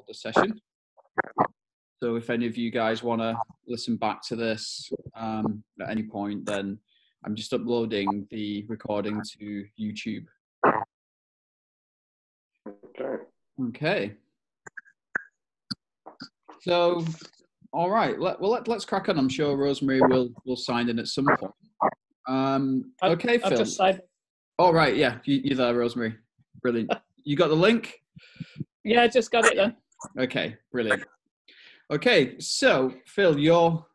the session. So if any of you guys want to listen back to this at any point, then I'm just uploading the recording to YouTube. Okay. So, all right. Let's crack on. I'm sure Rosemary will sign in at some point. Okay, Phil. I've just signed. All right. Yeah, you're there, Rosemary. Brilliant. You got the link? Yeah, I just got it then. Okay, brilliant. Okay, so Phil, you're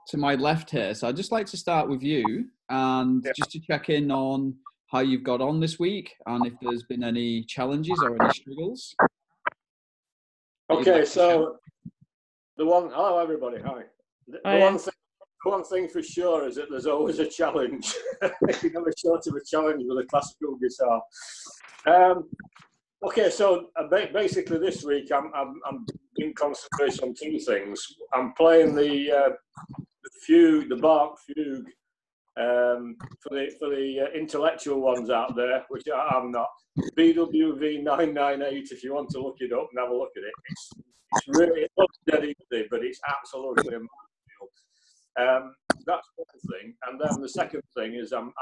to my left here. So I'd just like to start with you and just to check in on how you've got on this week and if there's been any challenges or any struggles. Okay, so hello everybody, hi. The one thing for sure is that there's always a challenge. You're never short of a challenge with a classical guitar. Okay, so basically this week I'm in concentration on two things. I'm playing the Bach fugue for the intellectual ones out there, which I'm not. BWV 998. If you want to look it up and have a look at it, it's really, it looks dead easy, but it's absolutely amazing. That's one thing, and then the second thing is I'm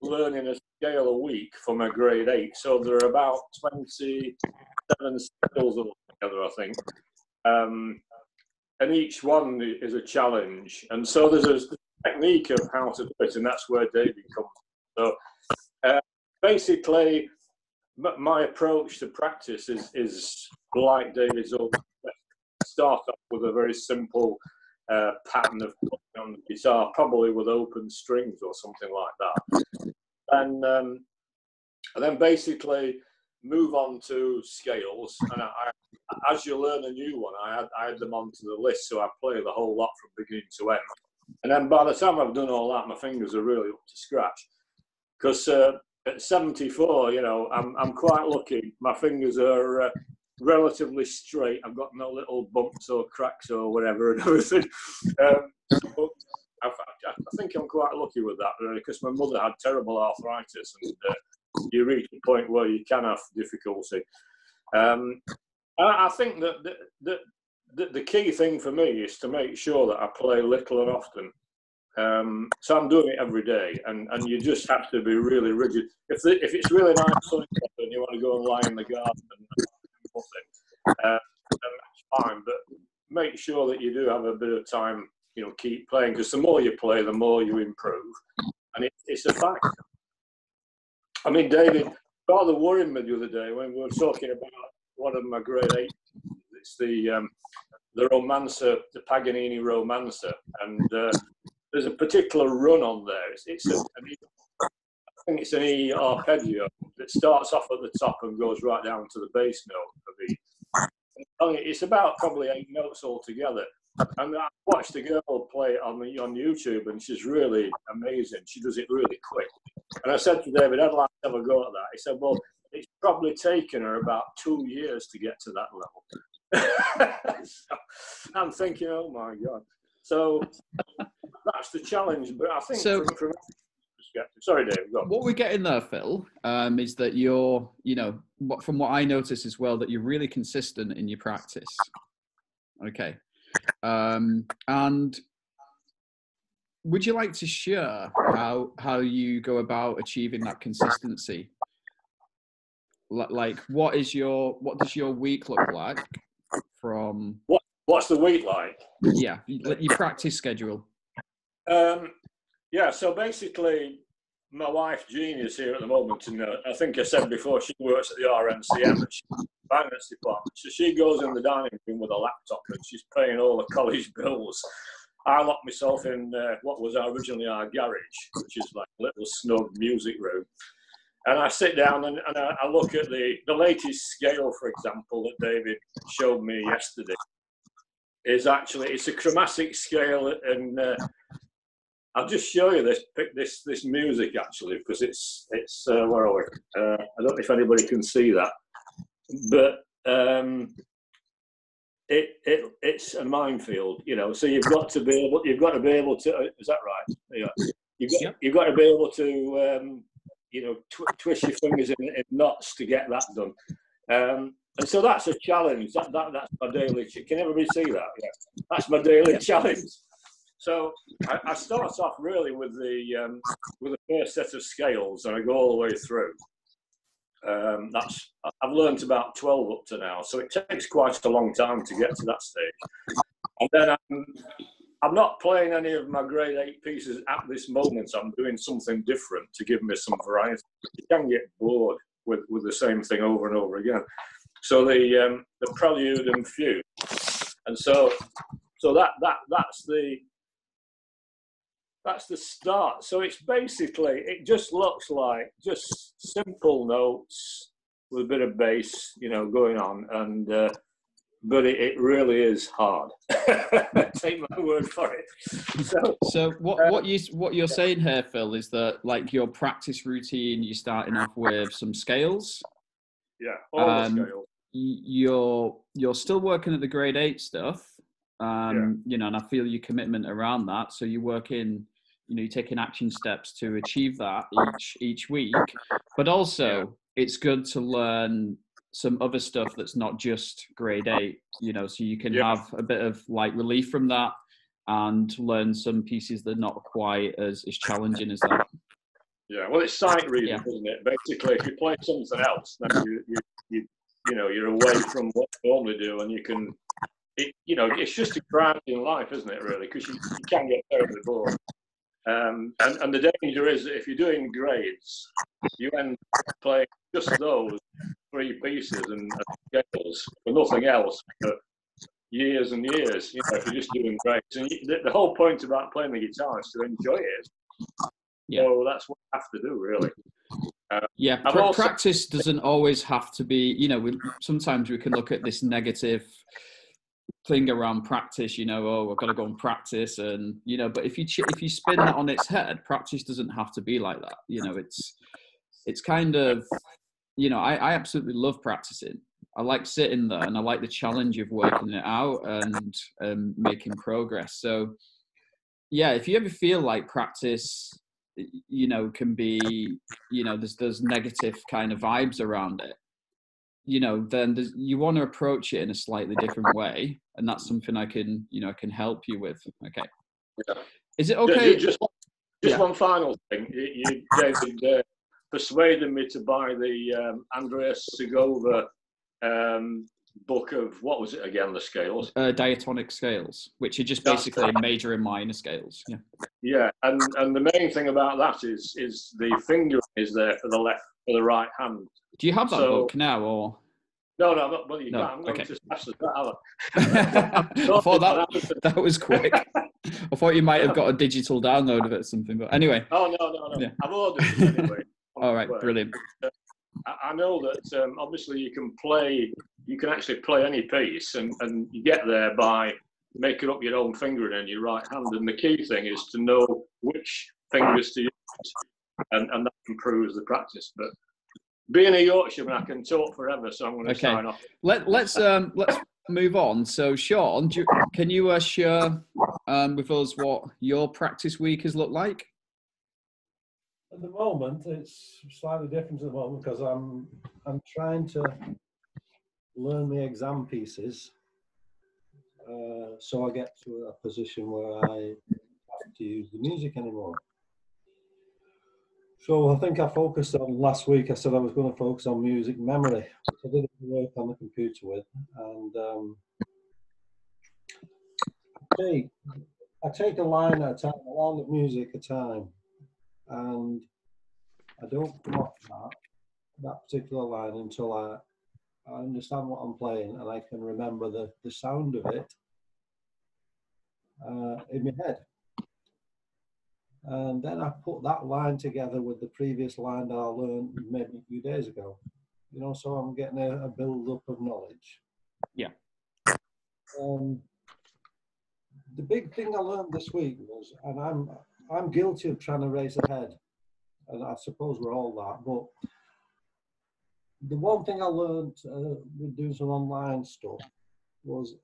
learning a scale a week for my grade 8, so there are about 27 scales altogether, I think, and each one is a challenge, and so there's a technique of how to do it, and that's where David comes. So basically, my approach to practice is like David's own. Start off with a very simple pattern of playing on the guitar, probably with open strings or something like that, and then basically move on to scales. And as you learn a new one, I add them onto the list, so I play the whole lot from beginning to end. And then by the time I've done all that, my fingers are really up to scratch. Because at 74, you know, I'm quite lucky. My fingers are relatively straight. I've got no little bumps or cracks or whatever and everything. But I think I'm quite lucky with that, really, because my mother had terrible arthritis, and you reach a point where you can have difficulty. I think that the key thing for me is to make sure that I play little and often. So I'm doing it every day, and you just have to be really rigid. If it's really nice sunny and you want to go and lie in the garden and nothing, then that's fine. But make sure that you do have a bit of time, you know, keep playing, because the more you play, the more you improve, and it's a fact. I mean, David rather worried me the other day when we were talking about one of my grade 8. It's the Romancer, the Paganini Romancer, and there's a particular run on there. I think it's an E arpeggio that starts off at the top and goes right down to the bass note of E. It's about probably 8 notes altogether. And I watched a girl play it on YouTube, and she's really amazing. She does it really quick. And I said to David, I'd like to have a go at that. He said, well, it's probably taken her about 2 years to get to that level. So I'm thinking, oh my God. So that's the challenge. But I think from perspective, sorry, Dave, go on. What we're getting there, Phil, is that you're, you know, from what I notice as well, that you're really consistent in your practice. Okay. And would you like to share how you go about achieving that consistency? Like, what does your week look like from? What's the week like? Yeah, your practice schedule. Yeah, so basically, my wife Jean is here at the moment, and I think I said before, she works at the RNCM, finance department. So she goes in the dining room with a laptop, and she's paying all the college bills. I lock myself in what was originally our garage, which is like a little snug music room. And I sit down and I look at the latest scale, for example, that David showed me yesterday. It's a chromatic scale, and I'll just show you this music actually, because it's where are we? I don't know if anybody can see that, but it's a minefield, you know. So you've got to be able to. Is that right? Yeah. You've got to be able to you know, twist your fingers in knots to get that done. And so that's a challenge. That's my daily. Can everybody see that? Yeah, that's my daily challenge. So I start off really with the first set of scales, and I go all the way through. I've learned about 12 up to now, so it takes quite a long time to get to that stage. And then I'm not playing any of my grade 8 pieces at this moment. I'm doing something different to give me some variety. You can get bored with the same thing over and over again. So the prelude and fugue, and so that's the start. So it's basically, it just looks like just simple notes with a bit of bass, you know, going on, and but it really is hard. Take my word for it. So what you're saying here, Phil, is that like your practice routine, you're starting off with some scales. Yeah, all the scales. You're still working at the grade 8 stuff, Yeah. you know, and I feel your commitment around that. So you're working, you know, you're taking action steps to achieve that each week, but also it's good to learn some other stuff that's not just grade 8, you know, so you can have a bit of like relief from that and learn some pieces that are not quite as challenging as that. Yeah, well, it's sight reading, isn't it? Basically, if you play something else, then you know, you're away from what you normally do, and you can, you know, it's just a grind in life, isn't it, really? Because you can get terribly bored. And the danger is that if you're doing grades, you end up playing just those 3 pieces and scales for nothing else for years and years. You know, if you're just doing grades, and the whole point about playing the guitar is to enjoy it. Yeah. So that's what you have to do, really. Practice doesn't always have to be, you know, sometimes we can look at this negative thing around practice, you know, oh, I've got to go and practice, and, you know, but if you spin that on its head, practice doesn't have to be like that. You know, it's kind of, you know, I absolutely love practicing. I like sitting there, and I like the challenge of working it out and making progress. So yeah, if you ever feel like practice, you know, can be, you know, there's negative kind of vibes around it, you know, then you want to approach it in a slightly different way, and that's something I can help you with. Okay. Yeah. Is it okay? Just one final thing. You David, persuaded me to buy the Andreas Segovia book of, what was it again, the scales? Diatonic scales, which are just basically major and minor scales. Yeah. Yeah, and the main thing about that is the fingering is there for the right hand. Do you have that book now, or? No, well, you can't. I'm going to smash that. I thought that was quick. I thought you might have got a digital download of it or something, but anyway. Oh, no. Yeah. I've ordered it anyway. All right, brilliant. I know that obviously you can actually play any piece, and you get there by making up your own fingering in your right hand, and the key thing is to know which fingers to use, and that improves the practice. But being a Yorkshireman, I can talk forever, so I'm going to sign off. Let's move on. So Sean, can you share with us what your practice week has looked like? At the moment, it's slightly different at the moment because I'm trying to learn the exam pieces, so I get to a position where I don't have to use the music anymore. So I think I focused on last week. I said I was going to focus on music memory, which I did work on the computer with, and I take a line at a time, a line of music at a time. And I don't come off that particular line until I understand what I'm playing, and I can remember the sound of it in my head. And then I put that line together with the previous line that I learned maybe a few days ago. You know, so I'm getting a build-up of knowledge. Yeah. The big thing I learned this week was, and I'm guilty of trying to race ahead, and I suppose we're all that, but the one thing I learned with doing some online stuff was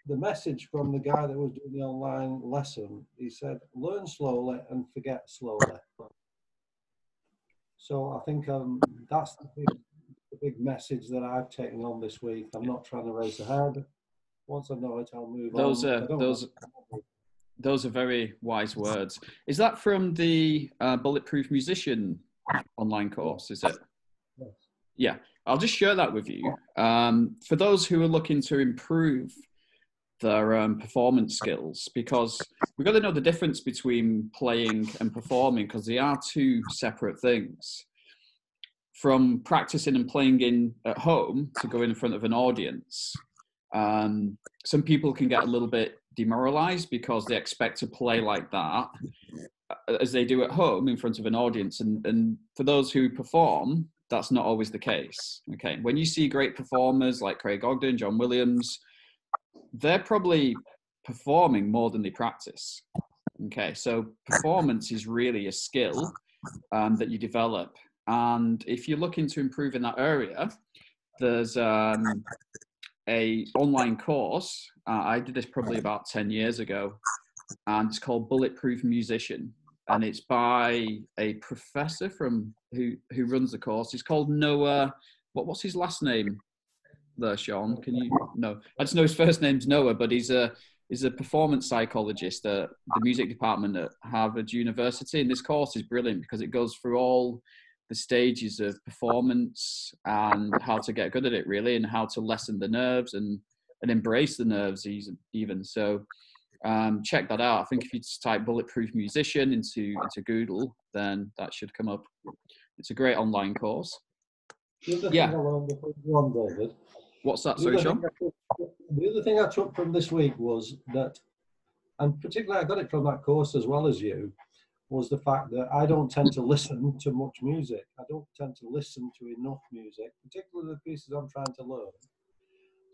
the message from the guy that was doing the online lesson. He said, learn slowly and forget slowly. So I think that's the the big message that I've taken on this week. I'm not trying to race ahead. Once I know it, I'll move Those on. are those are very wise words. Is that from the Bulletproof Musician online course? Is it? Yes. Yeah, I'll just share that with you. For those who are looking to improve their performance skills, because we've got to know the difference between playing and performing, because they are two separate things. From practicing and playing at home to go in front of an audience, some people can get a little bit demoralized because they expect to play like that as they do at home in front of an audience. And for those who perform, that's not always the case. Okay, when you see great performers like Craig Ogden, John Williams, they're probably performing more than they practice. Okay, so performance is really a skill that you develop. And if you're looking to improve in that area, there's a online course. I did this probably about 10 years ago, and it's called Bulletproof Musician. And it's by a professor who runs the course. He's called Noah. What's his last name there, Sean? Can you? No, I just know his first name's Noah, but he's a performance psychologist at the music department at Harvard University. And this course is brilliant because it goes through all the stages of performance and how to get good at it, really, and how to lessen the nerves and embrace the nerves even. So check that out. I think if you just type Bulletproof Musician into Google, then that should come up. It's a great online course. Yeah. David. What's that? Sorry, Sean? The other thing I took from this week was that, and particularly I got it from that course as well as you, was the fact that I don't tend to listen to much music. I don't tend to listen to enough music, particularly the pieces I'm trying to learn.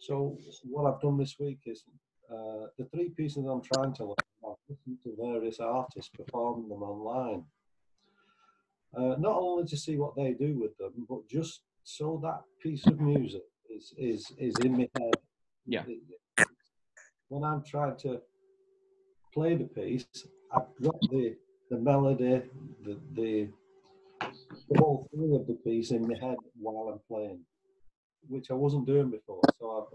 So what I've done this week is the 3 pieces I'm trying to learn, I've listened to various artists performing them online. Not only to see what they do with them, but just so that piece of music is in my head. Yeah. When I'm trying to play the piece, I've got the melody, the whole feel of the piece in my head while I'm playing, which I wasn't doing before. So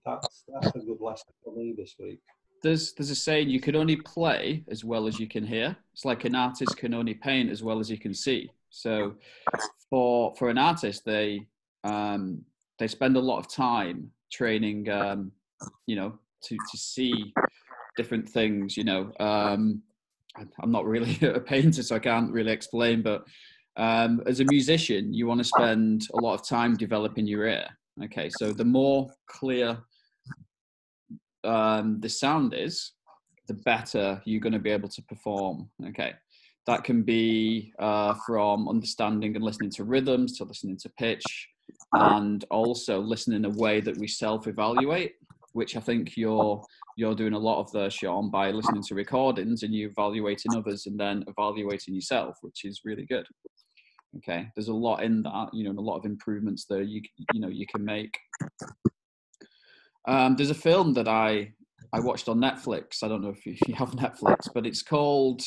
that's a good lesson for me this week. There's a saying, you can only play as well as you can hear. It's like an artist can only paint as well as he can see. So for an artist, they spend a lot of time training, to see different things. I'm not really a painter, so I can't really explain, but as a musician, you want to spend a lot of time developing your ear. Okay, so the more clear the sound is, the better you're going to be able to perform. Okay, that can be from understanding and listening to rhythms to listening to pitch, and also listening in a way that we self-evaluate, which I think you're doing a lot of there, Sean, by listening to recordings and you evaluating others and then evaluating yourself, which is really good. Okay, there's a lot in that, and a lot of improvements there you can make. There's a film that I watched on Netflix. I don't know if you have Netflix, but it's called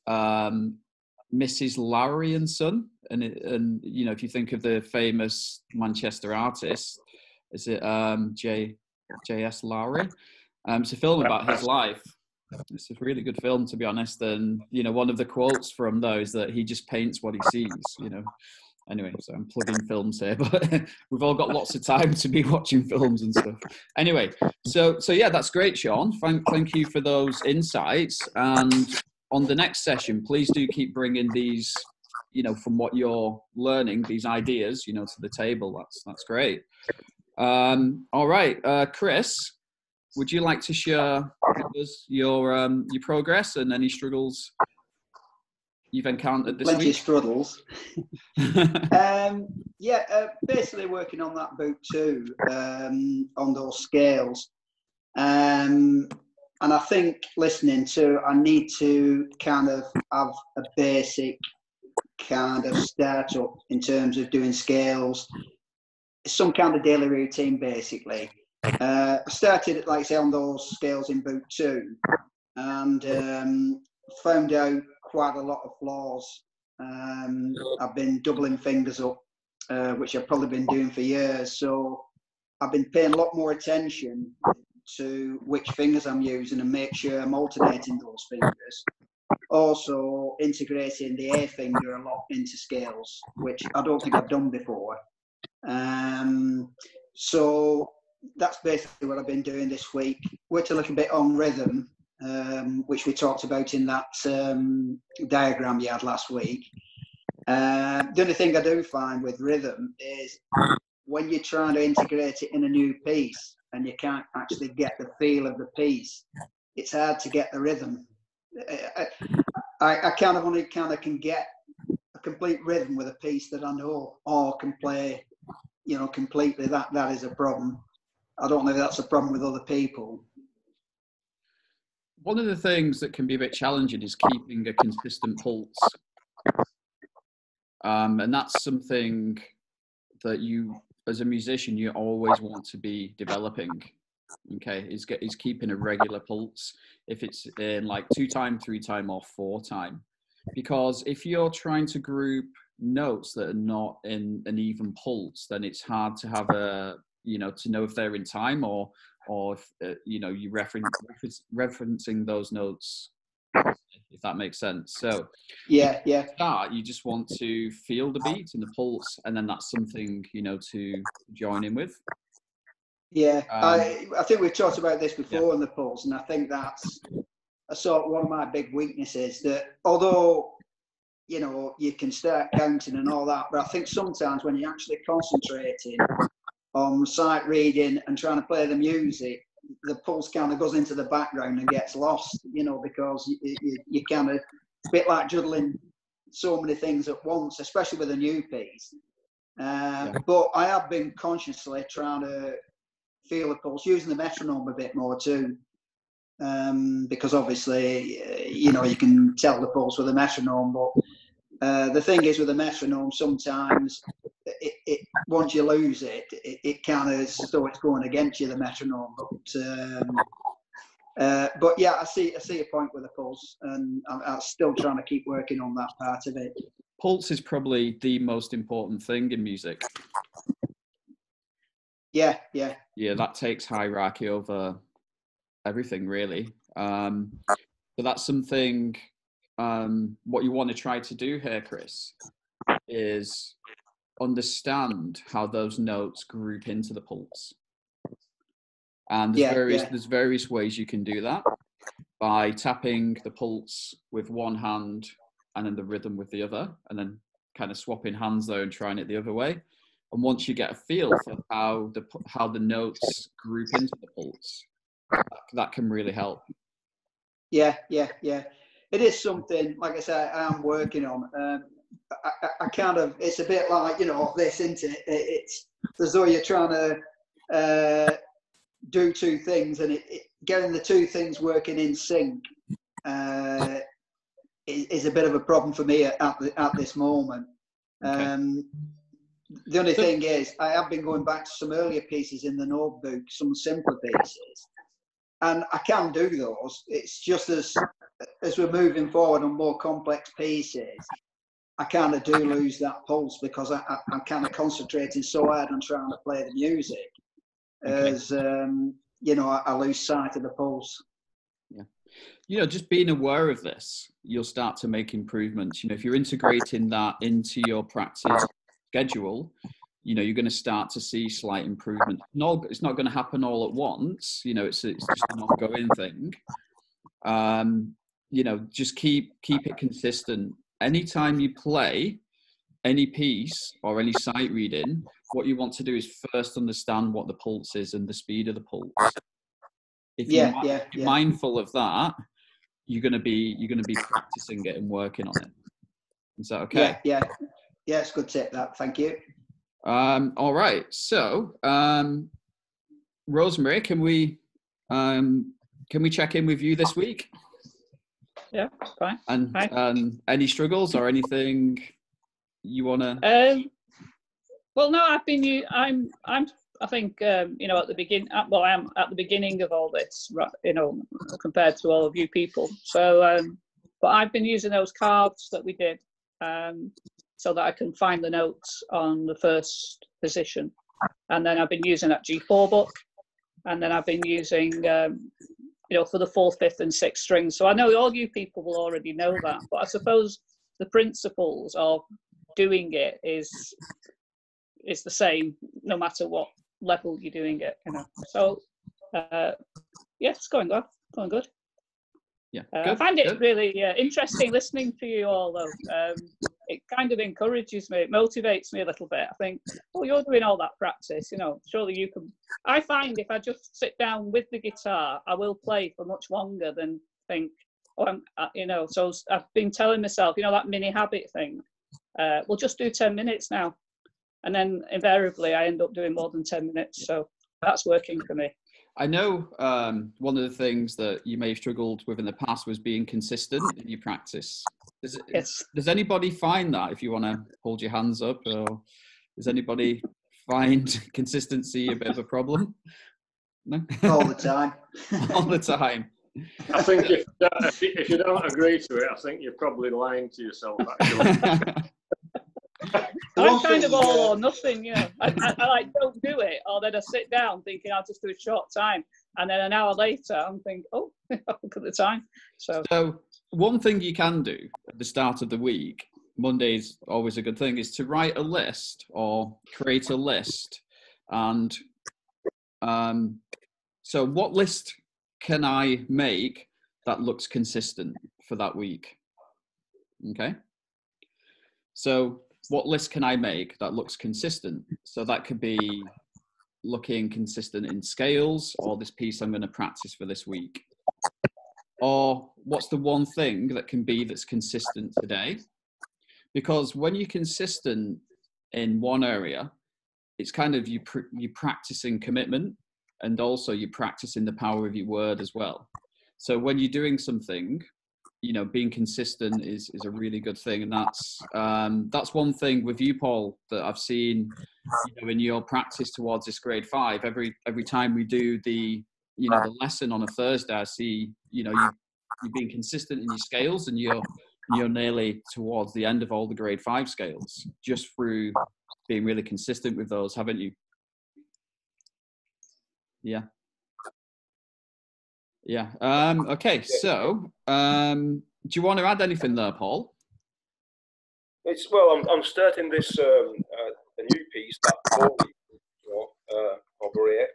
Mrs. Lowry and Son. And if you think of the famous Manchester artist, is it J.S. Lowry? It's a film about his life. It's a really good film, to be honest. And one of the quotes from those that he just paints what he sees. Anyway, so I'm plugging films here, but we've all got lots of time to be watching films and stuff. Anyway, so yeah, that's great, Sean. Thank you for those insights. And on the next session, please do keep bringing these, from what you're learning, these ideas, to the table. That's great. All right, Chris, would you like to share with us your progress and any struggles you've encountered this Plenty week? of struggles. Basically working on that book too, on those scales. And I think listening to, I need to kind of have a basic kind of startup in terms of doing scales, some kind of daily routine basically. I started, like I say, on those scales in book 2 and found out quite a lot of flaws. I've been doubling fingers up which I've probably been doing for years. So I've been paying a lot more attention to which fingers I'm using and make sure I'm alternating those fingers. Also integrating the A finger a lot into scales, which I don't think I've done before. So that's basically what I've been doing this week. Worked a little bit on rhythm, which we talked about in that diagram you had last week. The only thing I do find with rhythm is when you're trying to integrate it in a new piece and you can't actually get the feel of the piece, it's hard to get the rhythm. I kind of only can get a complete rhythm with a piece that I know or can play, you know, completely. That is a problem. I don't know if that's a problem with other people. One of the things that can be a bit challenging is keeping a consistent pulse. And that's something that you, as a musician, you always want to be developing. Okay, is keeping a regular pulse, if it's in like 2 time, 3 time, or 4 time. Because if you're trying to group notes that are not in an even pulse, then it's hard to have a, you know, to know if they're in time or if, you know, you referencing those notes, if that makes sense. So yeah, start, you just want to feel the beat and the pulse, and then that's something, you know, to join in with. Yeah, I think we've talked about this before in the pulse, and I think that's a sort of one of my big weaknesses, that although, you know, you can start counting and all that, but I think sometimes when you're actually concentrating on sight reading and trying to play the music, the pulse kind of goes into the background and gets lost, you know, because you kind of, it's a bit like juggling so many things at once, especially with a new piece. But I have been consciously trying to feel the pulse, using the metronome a bit more too, because obviously, you know, you can tell the pulse with a metronome, but the thing is with a metronome, sometimes it once you lose it, it kind of is as though it's going against you, the metronome. But yeah, I see a point with the pulse, and I'm still trying to keep working on that part of it. Pulse is probably the most important thing in music. Yeah, that takes hierarchy over everything, really. But that's something, what you want to try to do here, Chris, is understand how those notes group into the pulse. And there's various ways you can do that, by tapping the pulse with one hand and then the rhythm with the other, and then kind of swapping hands there and trying it the other way. And once you get a feel for how the notes group into the pulse, that can really help. Yeah. It is something, like I said, I'm working on. I kind of, it's a bit like, you know, this, isn't it? It's as though you're trying to do 2 things, and getting the 2 things working in sync is a bit of a problem for me at this moment. Okay. The only thing is, I have been going back to some earlier pieces in the notebook, some simpler pieces, and I can do those. It's just as we're moving forward on more complex pieces, I kind of do lose that pulse, because I'm kind of concentrating so hard on trying to play the music, as you know, I lose sight of the pulse. Yeah, you know, just being aware of this, you'll start to make improvements. You know, if you're integrating that into your practice schedule, you know, you're going to start to see slight improvement. It's not going to happen all at once. You know, it's just an ongoing thing. You know, just keep it consistent. Anytime you play any piece or any sight reading, what you want to do is first understand what the pulse is and the speed of the pulse. If you're mindful of that, you're going to be practicing it and working on it. Is that okay? Yeah, it's a good tip, that. Thank you. All right. So, Rosemary, can we check in with you this week? Yeah, fine. And any struggles or anything you wanna? Well, no, I think you know, at the beginning. Well, I am at the beginning of all this, you know, compared to all of you people. So, but I've been using those cards that we did so that I can find the notes on the first position. And then I've been using that G4 book, and then I've been using, you know, for the 4th, 5th and 6th strings. So I know all you people will already know that, but I suppose the principles of doing it is the same no matter what level you're doing it, you know. So yeah, it's going well, going good. Yeah, I find it really interesting listening to you all, though. It kind of encourages me, it motivates me a little bit. I think, oh, you're doing all that practice, you know, surely you can. I find if I just sit down with the guitar, I will play for much longer than think, oh, I'm, you know. So I've been telling myself, you know, that mini habit thing. We'll just do 10 minutes now. And then invariably I end up doing more than 10 minutes. So that's working for me. I know one of the things that you may have struggled with in the past was being consistent in your practice. Does anybody find that, if you want to hold your hands up, or does anybody find consistency a bit of a problem? No? All the time. All the time. I think if you don't agree to it, I think you're probably lying to yourself, actually. I'm kind of all or nothing, you know. I like don't do it, or then I sit down thinking I'll just do a short time, and then an hour later I'm thinking, oh, look at the time. So one thing you can do at the start of the week, Monday's always a good thing, is to write a list or create a list. And so what list can I make that looks consistent for that week? Okay. So what list can I make that looks consistent? So that could be looking consistent in scales, or this piece I'm going to practice for this week. Or what's the one thing that can be that's consistent today? Because when you're consistent in one area, it's kind of you practicing commitment, and also you're practicing the power of your word as well. So when you're doing something, you know, being consistent is a really good thing. And that's one thing with you, Paul, that I've seen, you know, in your practice towards this grade 5. Every time we do the lesson on a Thursday, I see, you know, you're being consistent in your scales, and you're nearly towards the end of all the grade 5 scales just through being really consistent with those, haven't you? Yeah. Yeah. Okay. So, do you want to add anything there, Paul? I'm starting this a new piece that over here.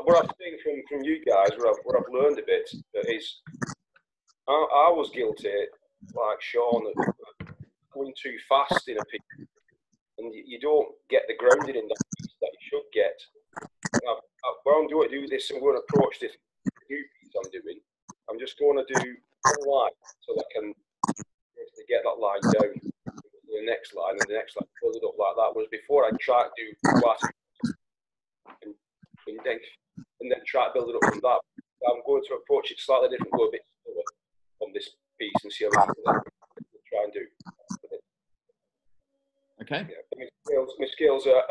What I've seen from you guys, what I've learned a bit is I was guilty, like Sean, of going too fast in a piece, and you don't get the grounding in that piece that you should get. What I'm going to do this, I'm going to approach this new piece I'm doing. I'm just going to do one line so that I can get that line down to the next line, and the next line, build it up like that. Whereas before I try to do quite and then try to build it up from that. I'm going to approach it slightly different, go a bit slower on this piece and see how we can try and do. Okay. Yeah, my skills are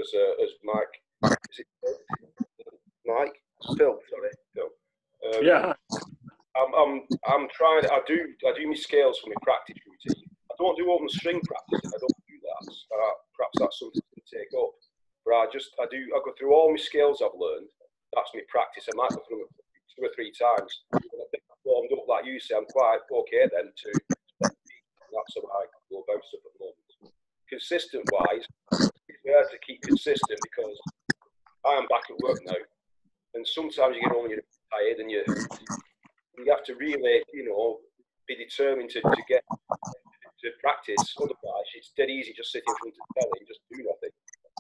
as Mike. Is it Mike? Phil, sorry. Phil. Yeah. I'm trying. I do my scales for my practice routine. I don't do open string practice. I don't do that. Perhaps that's something to take up. But I go through all my scales I've learned. That's my practice. I might go through them 2 or 3 times. When I think I've warmed up, like you say, I'm quite okay then to. That's how I go about stuff at the moment. Consistent wise, it's hard to keep consistent because I am back at work now, and sometimes you get home and you're tired, and you have to really, you know, be determined to get to practice. Otherwise, it's dead easy just sitting in front of the telly and just do nothing,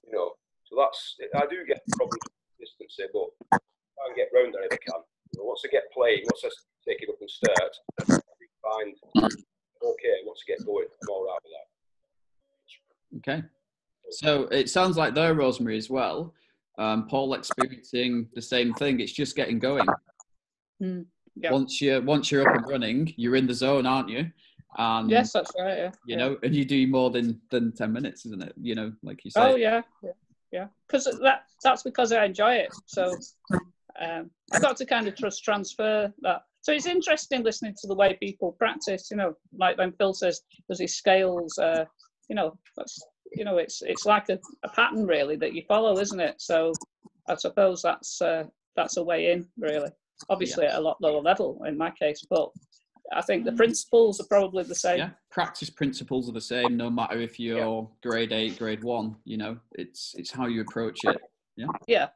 you know. So I do get problems with consistency, but I try and get round there if I can. You know, once I get playing, once I take it up and start, I find okay. Once I get going, I'm all right with that. Okay. So it sounds like there, Rosemary, as well. Paul experiencing the same thing. It's just getting going. Yeah. Once you're up and running, you're in the zone, aren't you? And yes, that's right. Yeah. You know, and you do more than 10 minutes, isn't it? You know, like you said. Oh yeah. Because that's because I enjoy it. So I've got to kind of transfer that So it's interesting listening to the way people practice. You know, like when Phil says, "Does his scales?" You know, that's, you know, it's like a pattern really that you follow, isn't it? So I suppose that's a way in, really. Obviously at a lot lower level in my case, but I think the principles are probably the same. Yeah, practice principles are the same, no matter if you're grade 8, grade 1. You know, it's how you approach it. Yeah.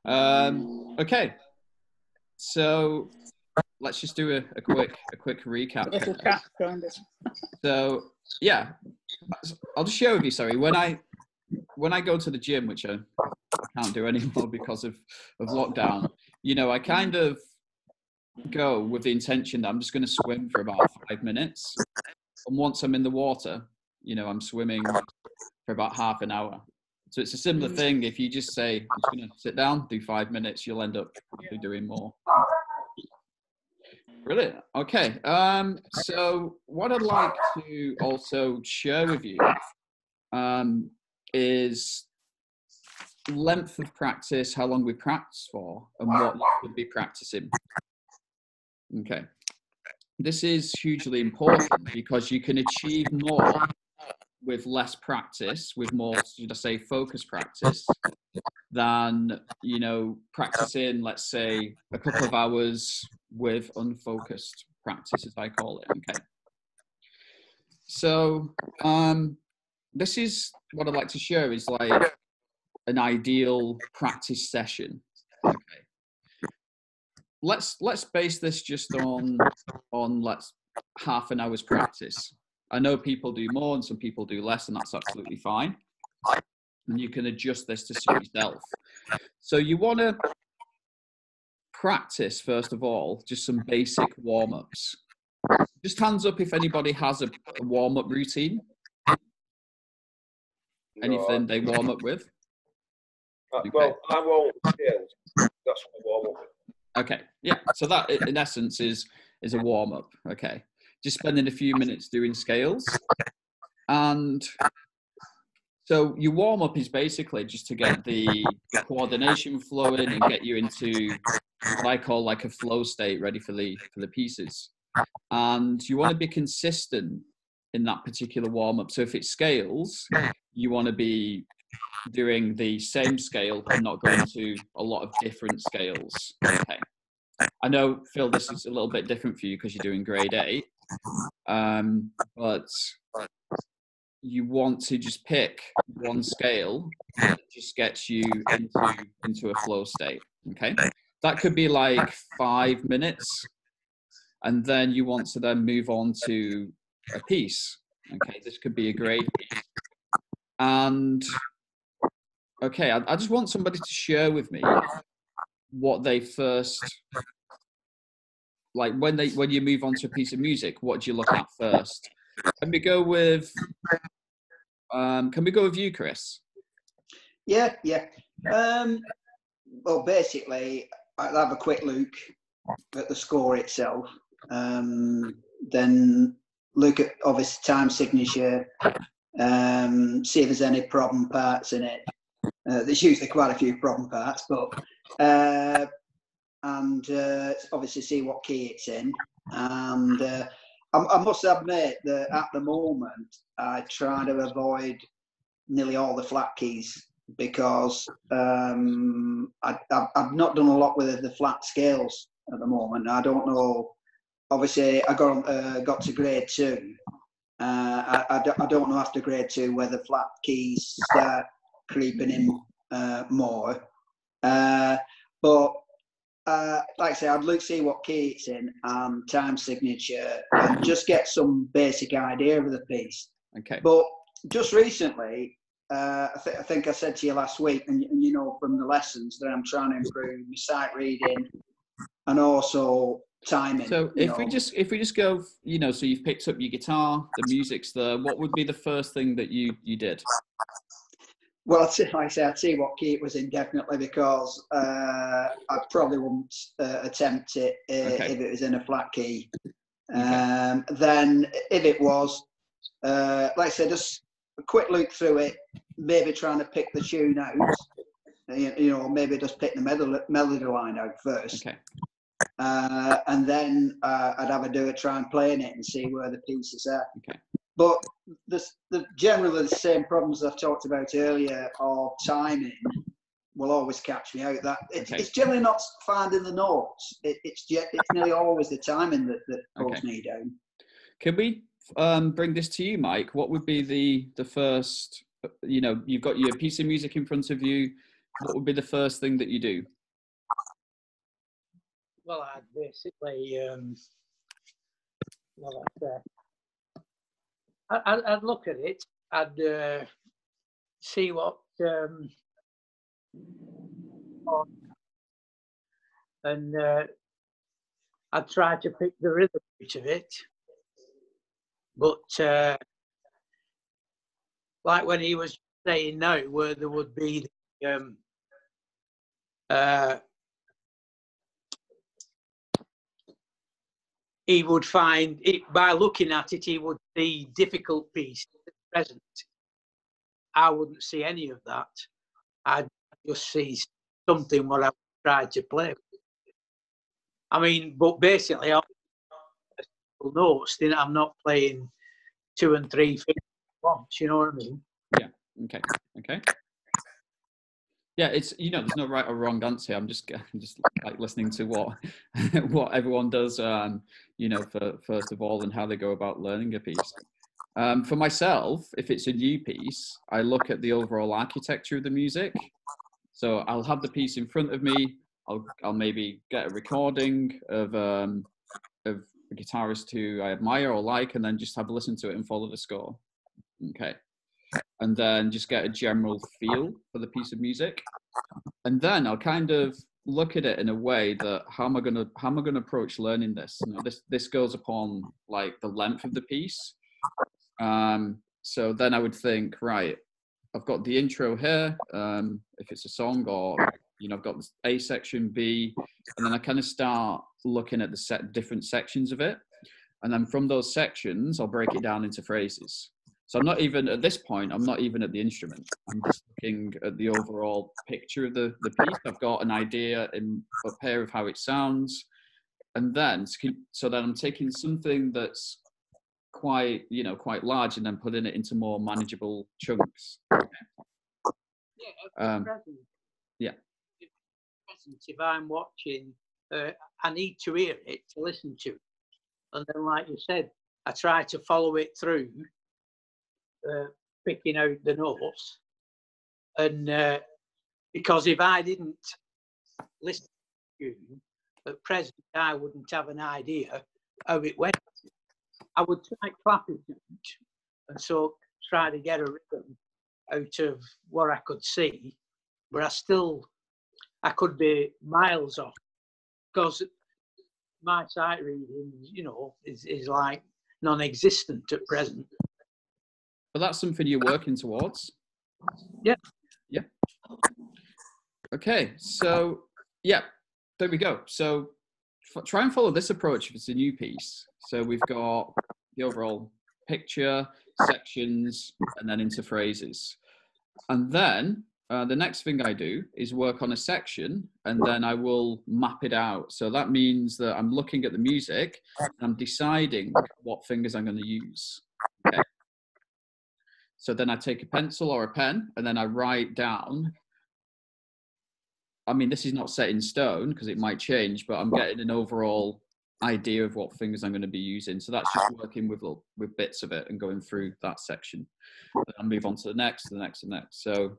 Okay, so let's just do a quick recap. Little cat behind us. So yeah, I'll just share with you. Sorry, when I go to the gym, which I can't do anymore because of lockdown, you know, I kind of go with the intention that I'm just going to swim for about 5 minutes, and once I'm in the water, you know, I'm swimming for about half an hour. So it's a similar thing. If you just say, I'm just going to sit down, do 5 minutes, you'll end up doing more. Brilliant. Okay. So what I'd like to also share with you is length of practice, how long we practice for, and what you could be practicing. Okay. This is hugely important because you can achieve more with less practice, with more, should I say, focus practice, than, you know, practicing, let's say, a couple of hours with unfocused practice, as I call it. Okay. So this is what I'd like to share is like an ideal practice session. Okay. Let's base this just on let's half an hour's practice. I know people do more and some people do less, and that's absolutely fine. And you can adjust this to suit yourself. So you want to practice, first of all, just some basic warm-ups. Just hands up if anybody has a warm-up routine. Anything they warm up with? Okay. Well, I won't. Yeah, that's what I warm up with. Okay, yeah. So that, in essence, is a warm-up. Okay. Just spending a few minutes doing scales. And so your warm-up is basically just to get the coordination flowing and get you into what I call like a flow state, ready for the pieces. And you want to be consistent in that particular warm-up. So if it's scales, you want to be doing the same scale and not going to a lot of different scales. Okay. I know, Phil, this is a little bit different for you because you're doing grade 8, but you want to just pick one scale that just gets you into a flow state. Okay. That could be like 5 minutes, and then you want to then move on to a piece. Okay, this could be a grade piece. And okay, I just want somebody to share with me what they first, like when you move on to a piece of music, what do you look at first? Can we go with you, Chris? Yeah. Well, basically, I'll have a quick look at the score itself, then look at obviously time signature, see if there's any problem parts in it. There's usually quite a few problem parts, but obviously see what key it's in. And I must admit that at the moment I try to avoid nearly all the flat keys because I've not done a lot with the flat scales at the moment. I don't know. Obviously, I got to grade 2. I don't know after grade 2 whether flat keys start creeping in more. But like I say, I'd look to see what key it's in and time signature and just get some basic idea of the piece. Okay. But just recently, I think I said to you last week, and you know from the lessons that I'm trying to improve my sight reading and also timing. So if we just go, you know, so you've picked up your guitar, the music's there. What would be the first thing that you did? Well, like I say, I'd see what key it was in definitely because I probably wouldn't attempt it if it was in a flat key. Then if it was, like I said, just a quick look through it, maybe trying to pick the tune out. You know, maybe just pick the melody line out first. Okay. and then I'd have a do a try and playing it and see where the pieces are. Okay. But the generally the same problems I've talked about earlier of timing will always catch me out. That it's generally not finding the notes. It's nearly always the timing that pulls me down. Can we bring this to you, Mike? What would be the first? You know, you've got your piece of music in front of you. What would be the first thing that you do? Well, I'd basically, I'd look at it. I'd see what, and I'd try to pick the rhythm out of it. But like when he was saying now, where there would be he would find it by looking at it, he would see difficult pieces at present. I wouldn't see any of that. I'd just see something what I tried to play. I mean, but basically, I'm notes. Then I'm not playing 2 and 3 fingers at once. You know what I mean? Yeah. Okay. Okay. Yeah, it's, you know, there's no right or wrong answer. I'm just like listening to what everyone does, you know, for first of all, and how they go about learning a piece. For myself, if it's a new piece, I look at the overall architecture of the music. So I'll have the piece in front of me. I'll maybe get a recording of a guitarist who I admire or like, and then just have a listen to it and follow the score. Okay. And then just get a general feel for the piece of music. And then I'll kind of look at it in a way that how am I gonna approach learning this? You know, this goes upon like the length of the piece. So then I would think, right, I've got the intro here, if it's a song, or, you know, I've got this A section, B, and then I kind of start looking at the different sections of it. And then from those sections, I'll break it down into phrases. So I'm not even, at this point, I'm not even at the instrument. I'm just looking at the overall picture of the piece. I've got an idea up here of how it sounds. And then, so then I'm taking something that's quite large and then putting it into more manageable chunks. Yeah. If I'm watching, I need to hear it to listen to it. And then, like you said, I try to follow it through, picking out the notes. And because if I didn't listen to you at present, I wouldn't have an idea how it went. I would try clapping it and so try to get a rhythm out of what I could see, but I could be miles off, because my sight reading, you know, is like non-existent at present. But that's something you're working towards. Yeah. Yeah. Okay. So, yeah, there we go. So try and follow this approach if it's a new piece. So we've got the overall picture, sections, and then into phrases. And then the next thing I do is work on a section, and then I will map it out. So that means that I'm looking at the music and I'm deciding what fingers I'm going to use. Okay. So then I take a pencil or a pen and then I write down. I mean, this is not set in stone because it might change, but I'm getting an overall idea of what fingers I'm going to be using. So that's just working with bits of it and going through that section. Then I'll move on to the next, the next, and next. So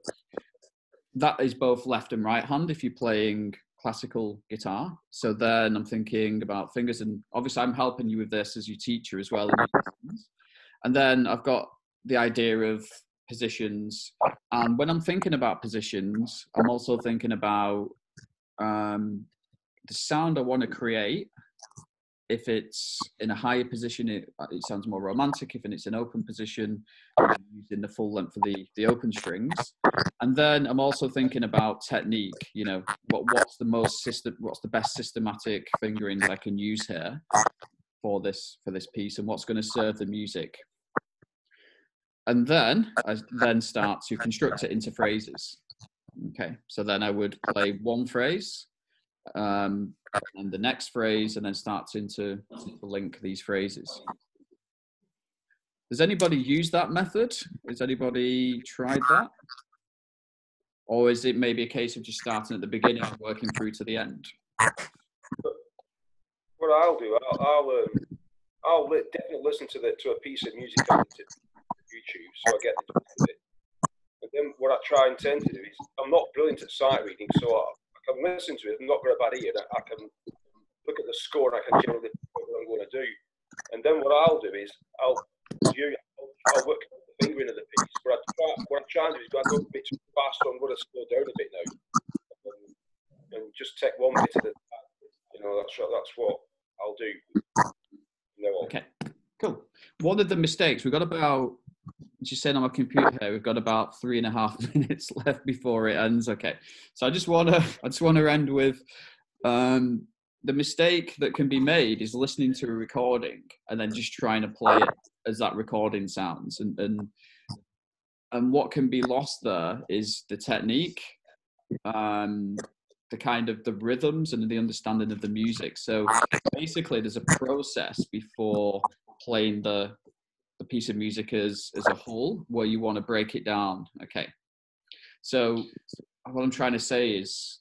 that is both left and right hand if you're playing classical guitar. So then I'm thinking about fingers, and obviously I'm helping you with this as your teacher as well. And then I've got the idea of positions. And when I'm thinking about positions, I'm also thinking about the sound I want to create. If it's in a higher position, it sounds more romantic. If it's an open position, I'm using the full length of the open strings. And then I'm also thinking about technique. You know, what's the best systematic fingerings I can use here for this piece, and what's going to serve the music. And then I start to construct it into phrases. Okay, so then I would play one phrase, and the next phrase, and then starting to link these phrases. Does anybody use that method? Has anybody tried that? Or is it maybe a case of just starting at the beginning and working through to the end? What I'll do, I'll definitely listen to a piece of music on YouTube, so I get the gist of it. And then what I try and tend to do is, I'm not brilliant at sight reading, so I can listen to it. I'm not got a bad ear. I can look at the score and I can generally know what I'm going to do. And then what I'll do is I'll work the fingering of the piece. What I'm trying to do is go a bit too fast, so I'm going to slow down a bit now, and just take one bit at a time. You know, that's what I'll do. Okay, cool. One of the mistakes, we've got about, just saying on my computer here, we've got about 3.5 minutes left before it ends. Okay, so I just want to end with the mistake that can be made is listening to a recording and then just trying to play it as that recording sounds, and what can be lost there is the technique, the kind of the rhythms and the understanding of the music. So basically there's a process before playing the piece of music as a whole where you want to break it down. Okay, so what I'm trying to say is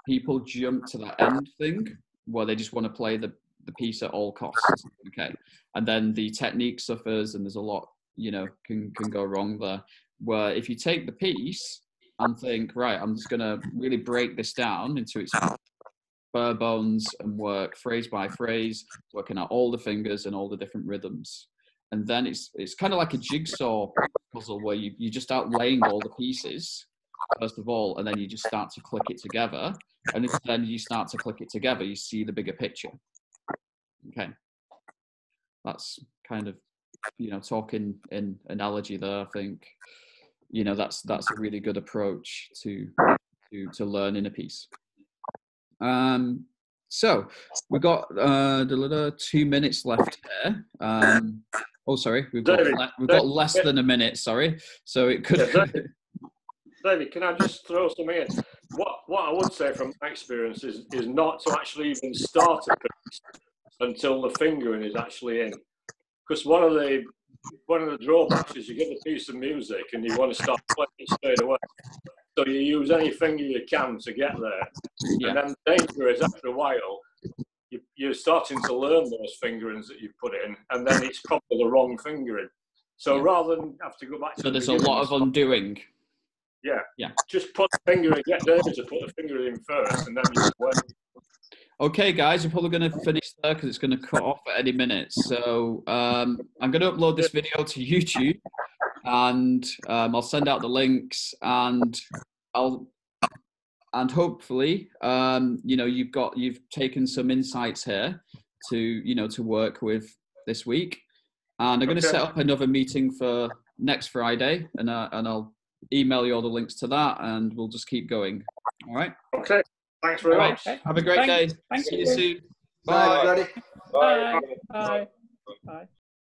people jump to that end thing where they just want to play the piece at all costs. Okay, and then the technique suffers, and there's a lot, you know, can go wrong there, where if you take the piece and think, right, I'm just going to really break this down into its bare bones and work phrase by phrase, working out all the fingers and all the different rhythms. And then it's kind of like a jigsaw puzzle where you just start laying all the pieces, first of all, and then you just start to click it together. And then you start to click it together, you see the bigger picture. Okay. That's kind of, you know, talking in analogy there, I think. You know, that's a really good approach to learning a piece. So we've got 2 minutes left here. Oh, sorry, we've got less than a minute. Sorry, so it could. David, can I just throw some in? What I would say from my experience is not to actually even start a piece until the fingering is actually in, because one of the drawbacks is you get a piece of music and you want to start playing it straight away. So you use any finger you can to get there. Yeah. And then the danger is after a while, you're starting to learn those fingerings that you've put in, and then it's probably the wrong fingering. So rather than have to go back to so there's a lot of undoing. Yeah. Just put the finger in, get David to put the finger in first, and then you work. Okay, guys, we're probably going to finish there because it's going to cut off at any minute. So I'm going to upload this video to YouTube, and I'll send out the links, and hopefully, you know, you've taken some insights here to work with this week. And I'm going to set up another meeting for next Friday, and I'll email you all the links to that, and we'll just keep going. All right. Okay. Thanks very much. Have a great day. See you soon. Bye, everybody. Bye. Bye. Bye.